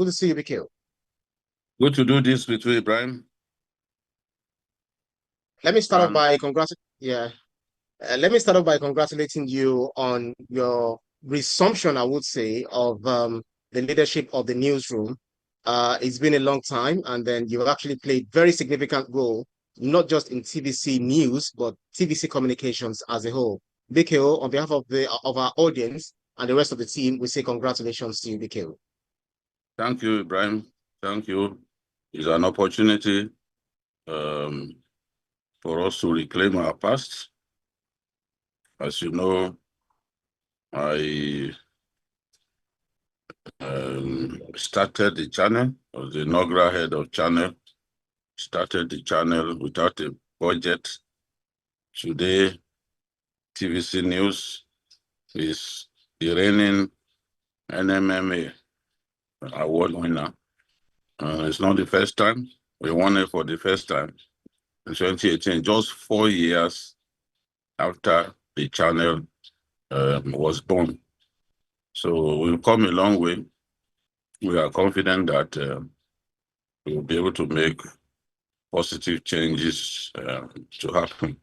Good to see you, BQ. Good to do this with you, Ibrahim. Let me start off by Let me start off by congratulating you on your resumption, I would say, of the leadership of the newsroom. It's been a long time, and then you've actually played very significant role, not just in TVC News, but TVC Communications as a whole. BKO, on behalf of our audience and the rest of the team, we say congratulations to you, BKO. Thank you, Ibrahim. Thank you. It's an opportunity for us to reclaim our past. As you know, I started the channel, I was the inaugural head of channel, started the channel without a budget. Today, TVC News is the reigning NMMA award winner. It's not the first time. We won it for the first time in 2018, just 4 years after the channel was born. So we've come a long way. We are confident that we will be able to make positive changes to happen.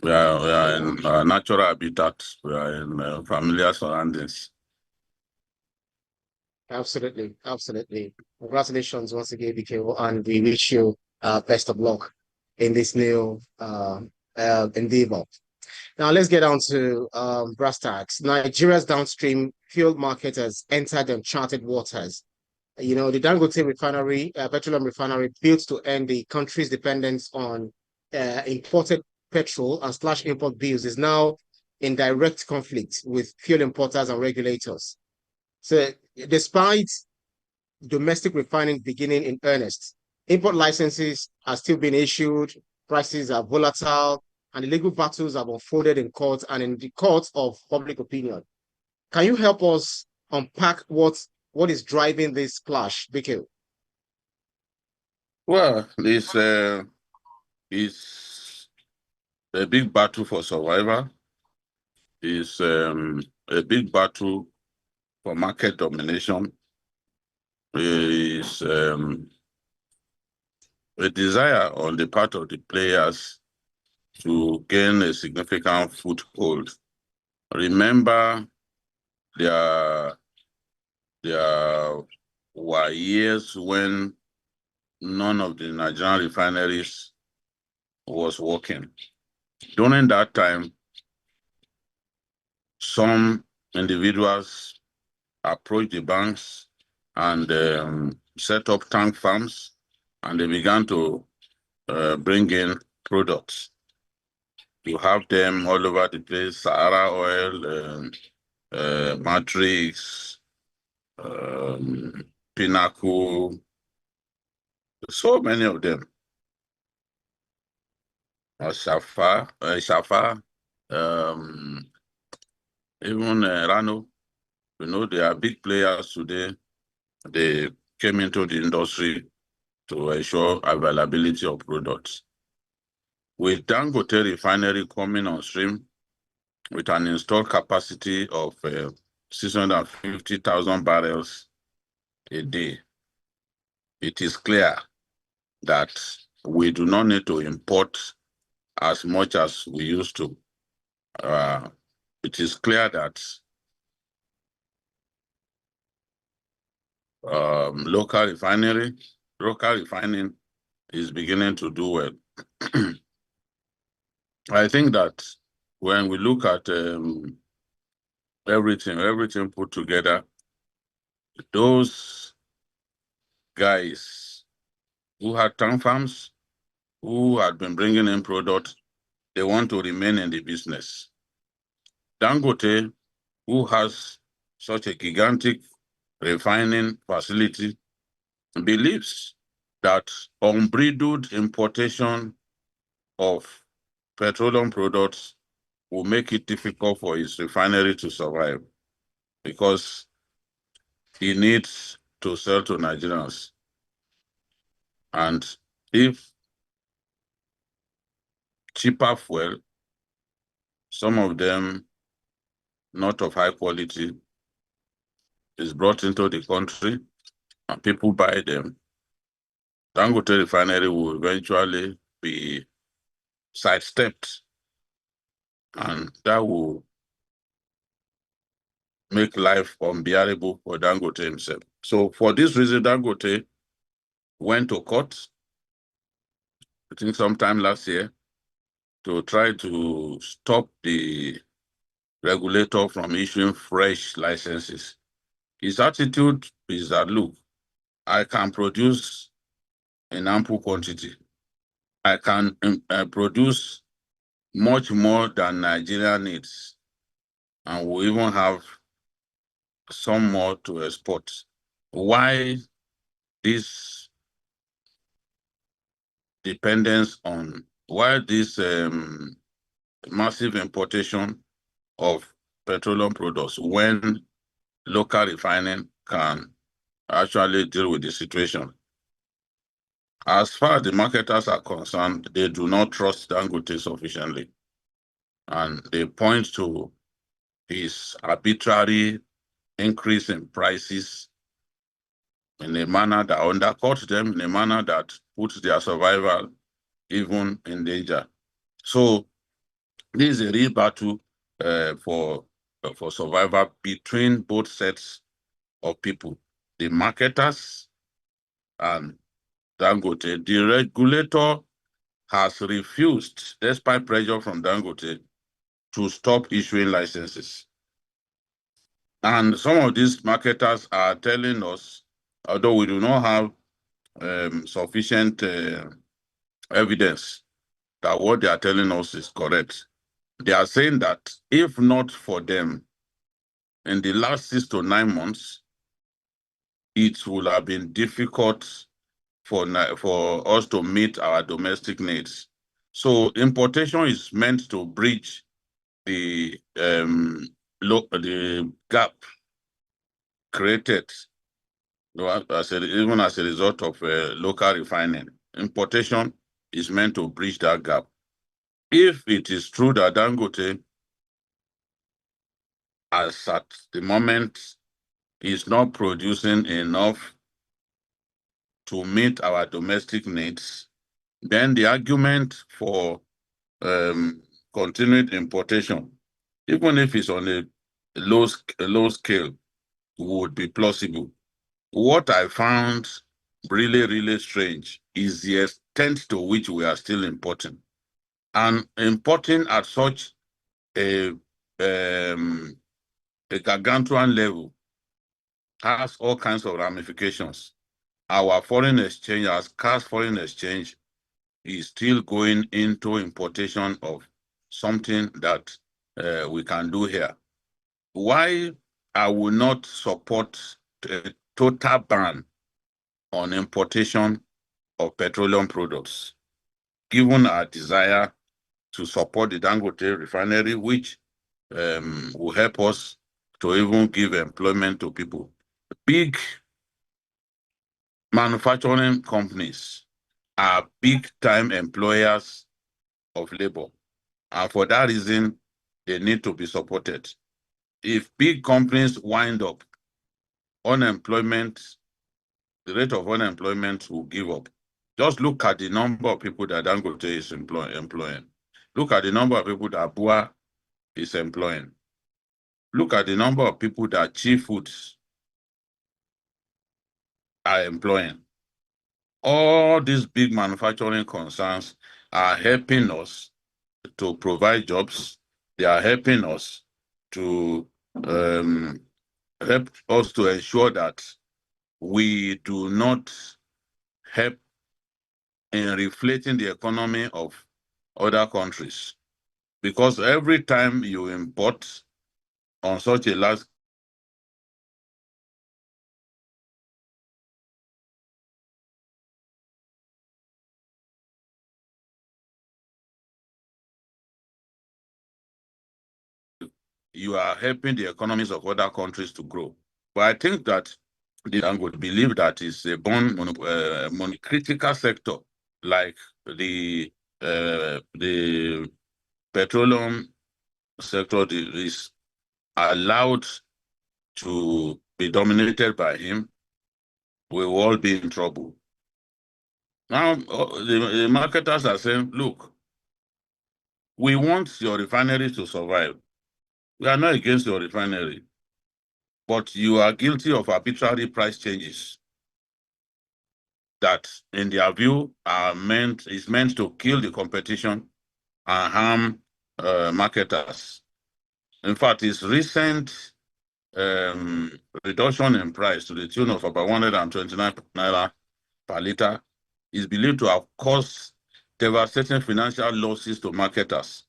We are in our natural habitat. We are in familiar surroundings. Absolutely, absolutely. Congratulations once again, BKO, and we wish you best of luck in this new endeavor. Now let's get on to brass tacks. Nigeria's downstream fuel market has entered uncharted waters. You know, the Dangote Refinery, petroleum refinery, built to end the country's dependence on imported petrol and slash import bills, is now in direct conflict with fuel importers and regulators. So, despite domestic refining beginning in earnest, import licenses are still being issued, prices are volatile, and the legal battles have unfolded in courts and in the courts of public opinion. Can you help us unpack what is driving this clash, BK? Well, it's a big battle for survival. It's a big battle for market domination. It's a desire on the part of the players to gain a significant foothold. Remember, there were years when none of the Nigerian refineries was working. During that time, some individuals approached the banks and set up tank farms, and they began to bring in products. You have them all over the place: Sahara oil, Matrix, Pinnacle, so many of them. Shafa, even Rano. You know, they are big players today. They came into the industry to ensure availability of products. With Dangote Refinery coming on stream with an installed capacity of 650,000 barrels a day, it is clear that we do not need to import as much as we used to. It is clear that local refining is beginning to do well. I think that when we look at everything put together, those guys who had tank farms, who had been bringing in products, they want to remain in the business. Dangote, who has such a gigantic refining facility, believes that unbridled importation of petroleum products will make it difficult for his refinery to survive, because he needs to sell to Nigerians. And if cheaper fuel, some of them not of high quality, is brought into the country, and people buy them, Dangote Refinery will eventually be sidestepped, and that will make life unbearable for Dangote himself. So for this reason, Dangote went to court, I think sometime last year, to try to stop the regulator from issuing fresh licenses. His attitude is that, look, I can produce in ample quantity. I can produce much more than Nigeria needs, and we even have some more to export. Why this dependence on, why this massive importation of petroleum products when local refining can actually deal with the situation? As far as the marketers are concerned, they do not trust Dangote sufficiently. And they point to his arbitrary increase in prices in a manner that undercuts them, in a manner that puts their survival even in danger. So this is a real battle for survival between both sets of people, the marketers and Dangote. The regulator has refused, despite pressure from Dangote, to stop issuing licenses. And some of these marketers are telling us, although we do not have sufficient evidence that what they are telling us is correct, they are saying that if not for them, in the last 6 to 9 months, it would have been difficult for us to meet our domestic needs. So importation is meant to bridge the gap created even as a result of local refining. Importation is meant to bridge that gap. If it is true that Dangote, as at the moment, is not producing enough to meet our domestic needs, then the argument for continued importation, even if it's on a low scale, would be plausible. What I found really, really strange is the extent to which we are still importing. And importing at such a gargantuan level has all kinds of ramifications. Our foreign exchange, our scarce foreign exchange, is still going into importation of something that we can do here. Why I will not support a total ban on importation of petroleum products, given our desire to support the Dangote Refinery, which will help us to even give employment to people. Big manufacturing companies are big-time employers of labor, and for that reason, they need to be supported. If big companies wind up, unemployment, the rate of unemployment will give up. Just look at the number of people that Dangote is employing. Look at the number of people that BUA is employing. Look at the number of people that Chief Foods are employing. All these big manufacturing concerns are helping us to provide jobs. They are helping us to help us to ensure that we do not help in reflating the economy of other countries. Because every time you import on such a large, you are helping the economies of other countries to grow. But I think that I would believe that is a born critical sector, like the petroleum sector is allowed to be dominated by him we will all be in trouble. Now, the marketers are saying, look, we want your refinery to survive. We are not against your refinery, but you are guilty of arbitrary price changes that, in their view, is meant to kill the competition and harm marketers. In fact, its recent reduction in price to the tune of about 129 naira per liter is believed to have caused devastating financial losses to marketers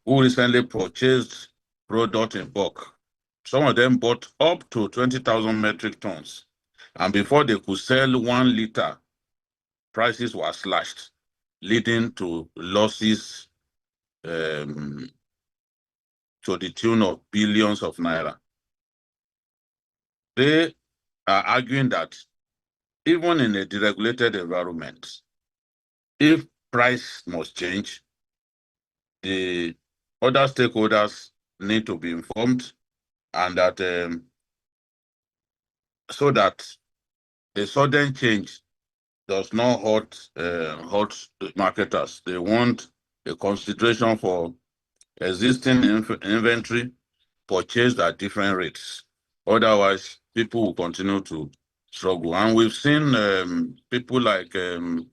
who recently purchased product in bulk. Some of them bought up to 20,000 metric tons, and before they could sell 1 liter, prices were slashed, leading to losses to the tune of billions of naira. They are arguing that even in a deregulated environment, if price must change, the other stakeholders need to be informed, and that so that a sudden change does not hurt the marketers. They want a consideration for existing inventory purchased at different rates. Otherwise, people will continue to struggle. And we've seen people like the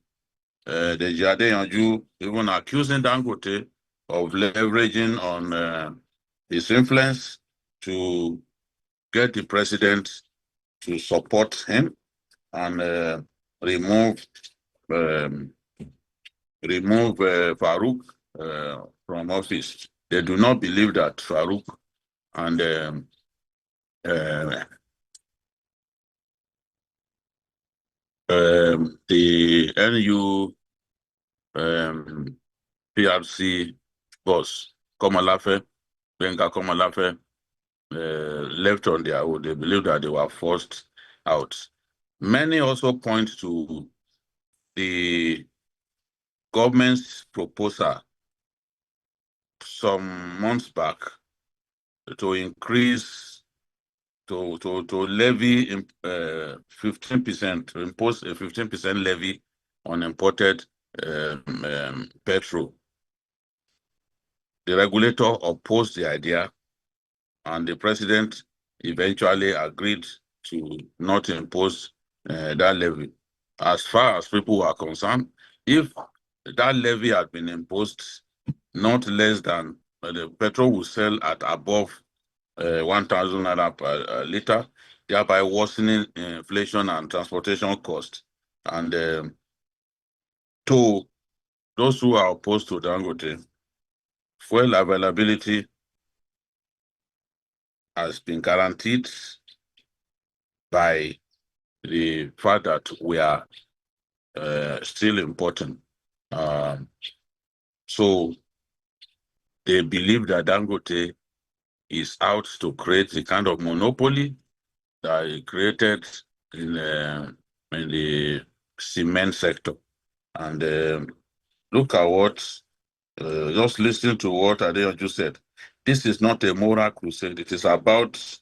Jide even accusing Dangote of leveraging on his influence to get the president to support him and remove Farouk from office. They do not believe that Farouk and the NU PRC boss, Benga Komalafe, left on their own. They believe that they were forced out. Many also point to the government's proposal some months back to increase, to levy 15%, to impose a 15% levy on imported petrol. The regulator opposed the idea, and the president eventually agreed to not impose that levy. As far as people were concerned, if that levy had been imposed, not less than the petrol will sell at above 1,000 naira per liter, thereby worsening inflation and transportation costs. And to those who are opposed to Dangote, fuel availability has been guaranteed by the fact that we are still importing. So they believe that Dangote is out to create the kind of monopoly that he created in the cement sector. And look at what, just listen to what Adeyanju said. This is not a moral crusade. It is about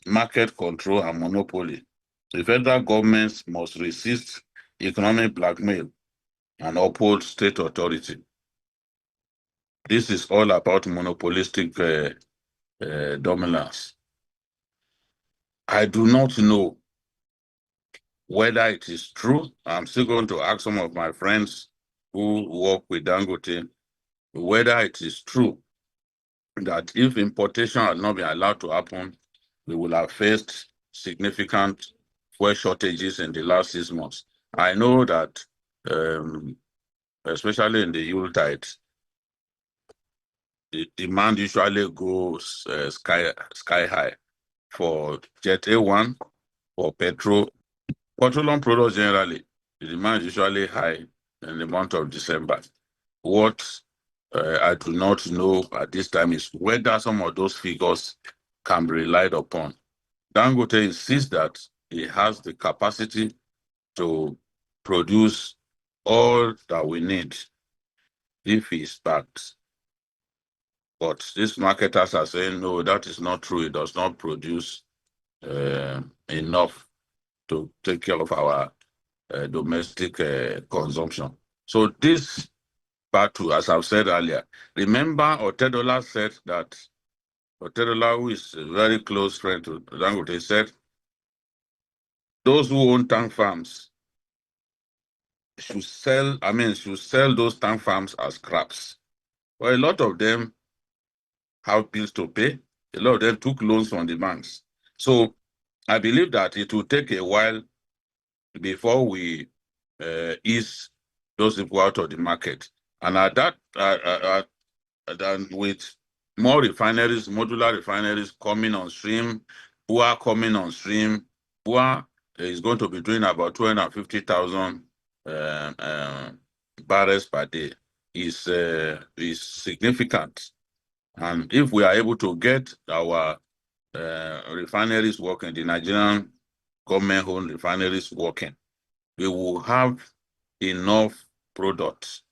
market control and monopoly. The federal governments must resist economic blackmail and uphold state authority. This is all about monopolistic dominance. I do not know whether it is true. I'm still going to ask some of my friends who work with Dangote whether it is true that if importation had not been allowed to happen, we will have faced significant fuel shortages in the last 6 months. I know that, especially in the Yuletide, the demand usually goes sky high for Jet A1, for petroleum products generally. The demand is usually high in the month of December. What I do not know at this time is whether some of those figures can be relied upon. Dangote insists that he has the capacity to produce all that we need if he's backed. But these marketers are saying, no, that is not true. It does not produce enough to take care of our domestic consumption. So this battle, as I've said earlier, remember Otedola said that, Otedola, who is a very close friend to Dangote, said those who own tank farms should sell those tank farms as scraps. Well, a lot of them have bills to pay. A lot of them took loans from the banks. So I believe that it will take a while before we ease those people out of the market. And at that, then with more refineries, modular refineries coming on stream, BUA coming on stream, BUA is going to be doing about 250,000 barrels per day. Is significant. And if we are able to get our refineries working, the Nigerian government-owned refineries working, we will have enough products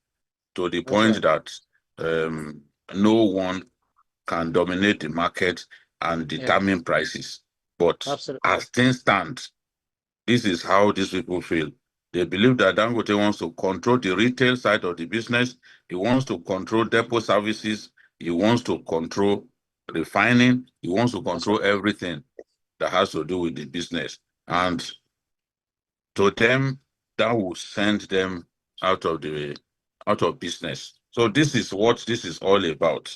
to the point that no one can dominate the market and determine prices. But as things stand, this is how these people feel. They believe that Dangote wants to control the retail side of the business. He wants to control depot services. He wants to control refining. He wants to control everything that has to do with the business. And to them, that will send them out of business. So this is what this is all about.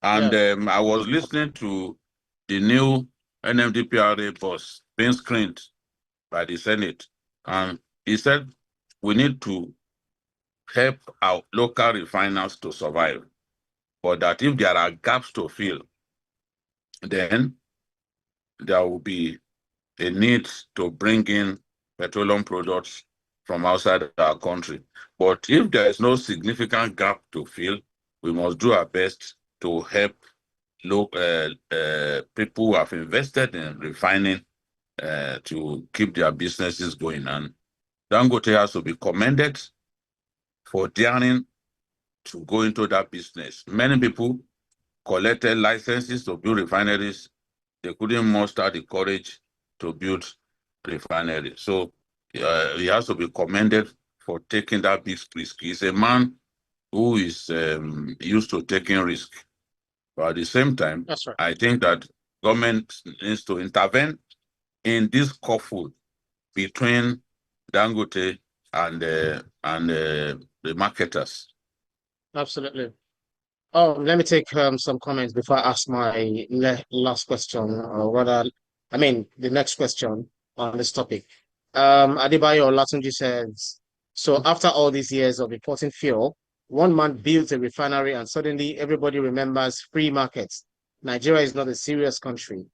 And I was listening to the new NMDPRA boss being screened by the Senate, and he said we need to help our local refiners to survive, but that if there are gaps to fill, then there will be a need to bring in petroleum products from outside our country. But if there is no significant gap to fill, we must do our best to help people who have invested in refining to keep their businesses going. And Dangote has to be commended for daring to go into that business. Many people collected licenses to build refineries. They couldn't muster the courage to build refineries. So he has to be commended for taking that big risk. He's a man who is used to taking risk. But at the same time, I think that government needs to intervene in this scuffle between Dangote and the marketers. Absolutely. Oh, let me take some comments before I ask my last question, or rather, I mean, the next question on this topic. Adebayo Olatunji says, so after all these years of importing fuel, one man builds a refinery and suddenly everybody remembers free markets. Nigeria is not a serious country.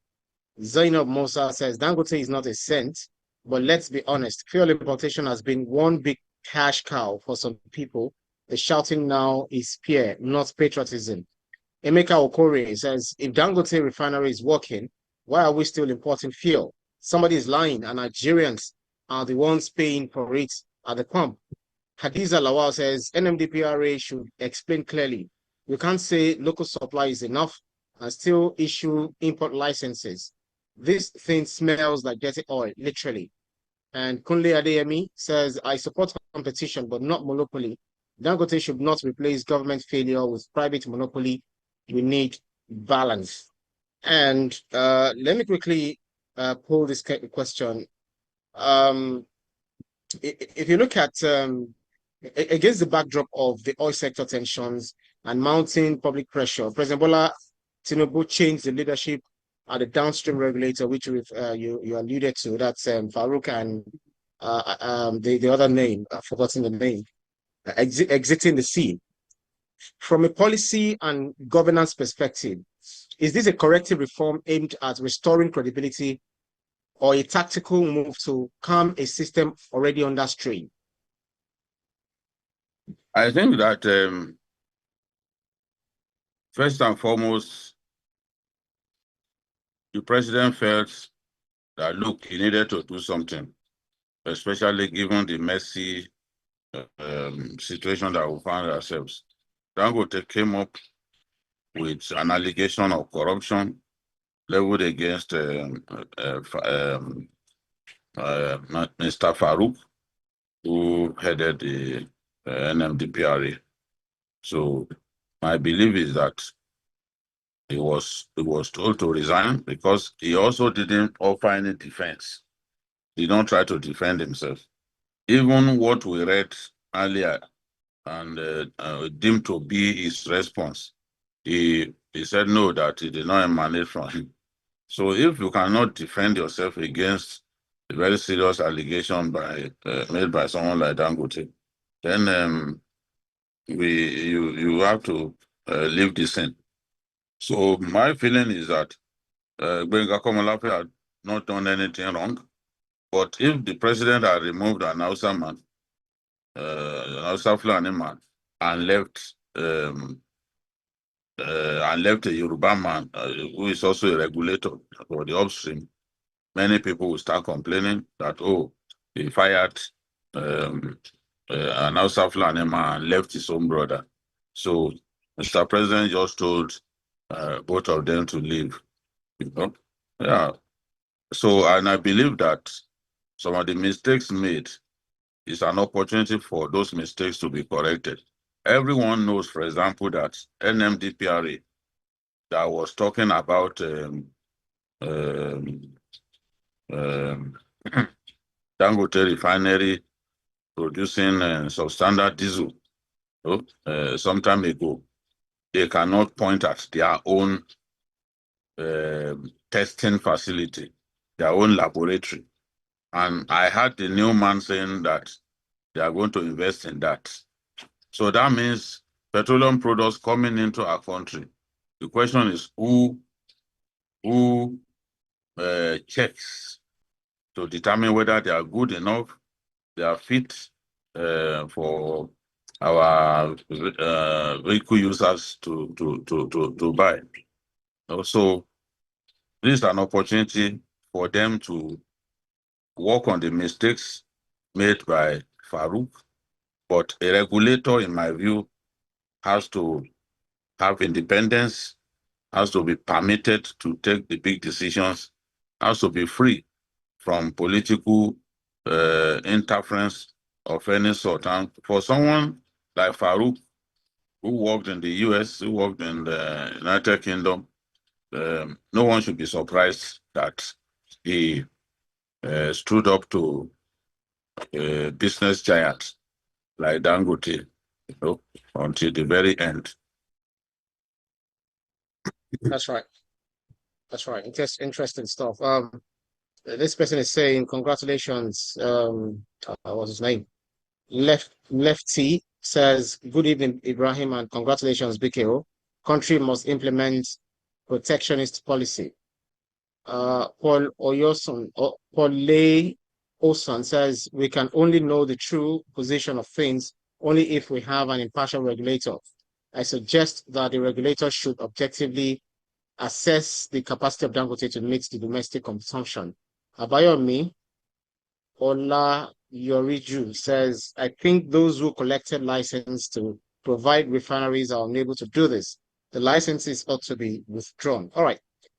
Zainab Musa says, Dangote is not a cent, but let's be honest, fuel importation has been one big cash cow for some people. The shouting now is fear, not patriotism. Emeka Okore says, if Dangote Refinery is working, why are we still importing fuel? Somebody is lying, and Nigerians are the ones paying for it at the pump. Hadiza Lawal says, NMDPRA should explain clearly. We can't say local supply is enough and still issue import licenses. This thing smells like dirty oil, literally. And Kunle Adeyemi says, I support competition, but not monopoly. Dangote should not replace government failure with private monopoly. We need balance. And let me quickly pull this question. If you look at, against the backdrop of the oil sector tensions and mounting public pressure, President Bola Tinubu changed the leadership at the downstream regulator, which you alluded to. That's Farouk and the other name, I've forgotten the name, exiting the scene. From a policy and governance perspective, is this a corrective reform aimed at restoring credibility or a tactical move to calm a system already under strain? I think that first and foremost, the president felt that, look, he needed to do something, especially given the messy situation that we found ourselves. Dangote came up with an allegation of corruption leveled against Mr. Farouk, who headed the NMDPRA. So my belief is that he was told to resign because he also didn't offer any defense. He don't try to defend himself. Even what we read earlier and deemed to be his response, he said no, that it did not emanate from him. So if you cannot defend yourself against a very serious allegation made by someone like Dangote, then you have to leave the scene. So my feeling is that Gbenga Komolafe had not done anything wrong, but if the president had removed an Hausa man, an Hausa Fulani man, and left a Yoruba man who is also a regulator for the upstream, many people will start complaining that, oh, he fired an Hausa Fulani man and left his own brother. So Mr. President just told both of them to leave. You know? Yeah. So, and I believe that some of the mistakes made is an opportunity for those mistakes to be corrected. Everyone knows, for example, that NMDPRA that was talking about um, Dangote Refinery producing substandard diesel some time ago. They cannot point at their own testing facility, their own laboratory. And I heard the new man saying that they are going to invest in that. So that means petroleum products coming into our country. The question is who checks to determine whether they are good enough, they are fit for our vehicle users to buy. So this is an opportunity for them to work on the mistakes made by Farouk, but a regulator, in my view, has to have independence, has to be permitted to take the big decisions, has to be free from political interference of any sort. And for someone like Farouk, who worked in the US, who worked in the United Kingdom, no one should be surprised that he stood up to a business giant like Dangote, until the very end. That's right. That's right. Interesting stuff. This person is saying, congratulations. What's his name? Lefty says, good evening, Ibrahim, and congratulations, BKO. Country must implement protectionist policy. Paul Lay Oson says, we can only know the true position of things only if we have an impartial regulator. I suggest that the regulator should objectively assess the capacity of Dangote to meet the domestic consumption. Abayomi Ola Yoriju says, I think those who collected license to provide refineries are unable to do this. The licenses ought to be withdrawn. All right.